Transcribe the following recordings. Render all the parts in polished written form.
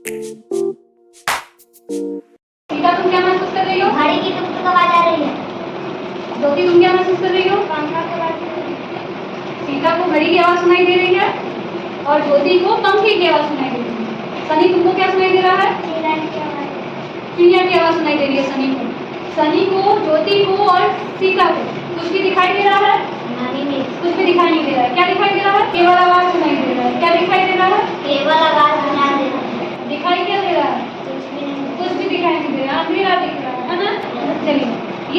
सीता तुम क्या महसूस कर रही हो? घड़ी की टुक टुक आवाज आ रही है। ज्योति तुम क्या महसूस कर रही हो? पंखा की आवाज आ रही है। सीता को घड़ी की आवाज सुनाई दे रही है और ज्योति को पंखे की आवाज सुनाई दे रही है। सनी तुमको क्या सुनाई दे रहा है? चिड़िया की आवाज। चिड़िया की आवाज सुनाई दे रही है सनी को। सनी को, ज्योति को और सीता को कुछ भी दिखाई दे रहा है? नहीं, कुछ भी दिखाई नहीं दे रहा है। क्या दिखाई दे रहा है? केवल आवाज सुनाई दे रहा है। क्या दिखाई दे रहा है? केवल आवाज सुना दे रहा है। दिखाई क्या दे रहा है? कुछ भी दिखाई नहीं दे रहा, अंधेरा दिख रहा है ना। चलिए,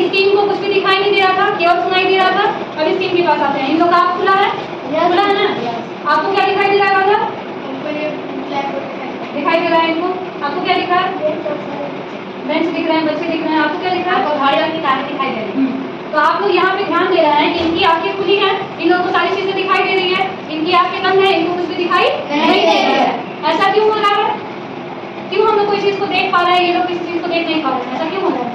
इस टीम को कुछ भी दिखाई नहीं दे रहा था, केवल सुनाई दे रहा था। अब इस टीम के पास आते हैं। इन लोग का आँख खुला है? खुला है ना? आपको क्या दिखाई दे रहा है राजा? दिखाई दे रहा है इनको। आपको क्या दिख रहा है? बेंच दिख रहे हैं, बच्चे दिख रहे हैं। आपको क्या दिख रहा है? आपको भारी रंग की तारें दिखाई दे रही हैं। तो आप लोग यहाँ पे ध्यान दे रहे हैं कि इनकी आंखें खुली हैं, इन लोगों को सारी चीजें दिखाई दे रही है। इनकी आंखें बंद है, इनको कुछ भी दिखाई नहीं दे रहा है। ऐसा क्यों हो रहा है? क्यों हम लोग कोई चीज को देख पा रहे हैं, ये लोग किसी चीज को देख नहीं पा रहे हैं? ऐसा क्यों हो रहा है?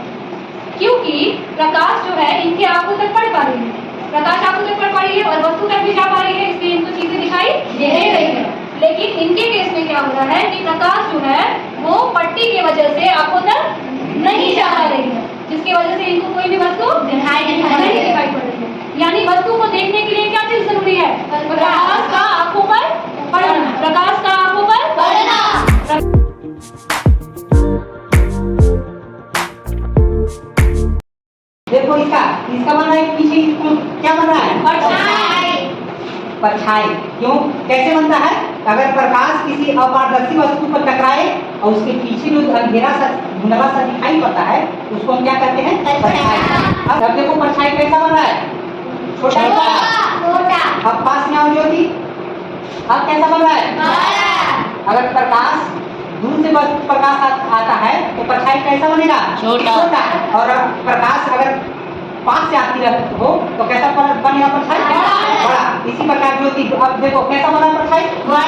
क्योंकि प्रकाश जो है इनकी आंखों तक पड़ पा रही है, प्रकाश आंखों तक पड़ पा रही है और वस्तु तक भी जा पा रही है, इसलिए इनको चीजें दिखाई दे रही है। लेकिन इनके केस में क्या हो रहा है कि प्रकाश जो है वो पट्टी की वजह से आंखों तक नहीं जा पा रही है, जिसकी वजह से इनको कोई भी वस्तु दिखाई नहीं दिखाई पड़ रही है। यानी वस्तु को देखने के लिए क्या चीज जरूरी है? प्रकाश का आंखों पर पड़ना, प्रकाश का आंखों पर पड़ना। देखो इसका बन रहा है पीछे क्या बन रहा है? परछाई। परछाई। क्यों? कैसे बनता है? अगर प्रकाश किसी अपारदर्शी वस्तु पर टकराए और उसके पीछे जो अंधेरा सा धुंधला सा दिखाई पड़ता है उसको हम क्या कहते हैं? परछाई। अब देखो परछाई कैसा बन रहा है? छोटा। अब पास में आओ ज्योति। अब कैसा बन रहा है? अगर प्रकाश दूर से बस प्रकाश आता है तो परछाई कैसा बनेगा? छोटा। और प्रकाश अगर पास से आती हो तो कैसा बनेगा परछाई? बड़ा। इसी प्रकार ज्योति अब देखो कैसा बना परछाई? बड़ा।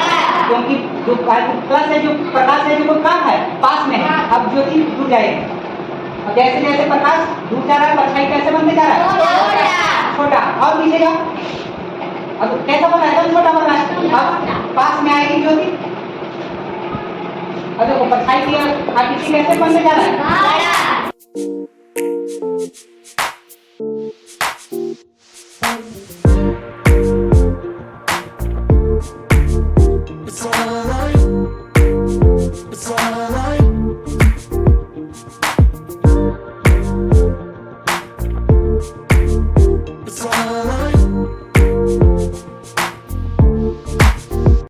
क्योंकि जो प्लस है, जो प्रकाश है, जो कम है, पास में है। अब ज्योति दूर जाएगी और जैसे जैसे प्रकाश दूर जा रहा है परछाई कैसे बनते जा रहा है? छोटा। और नीचे जाओ। अब कैसा बना है? एकदम छोटा बना है। अब पास में आएगी ज्योति। अब देखो परछाई की आकृति कैसे बनने जा रहा है?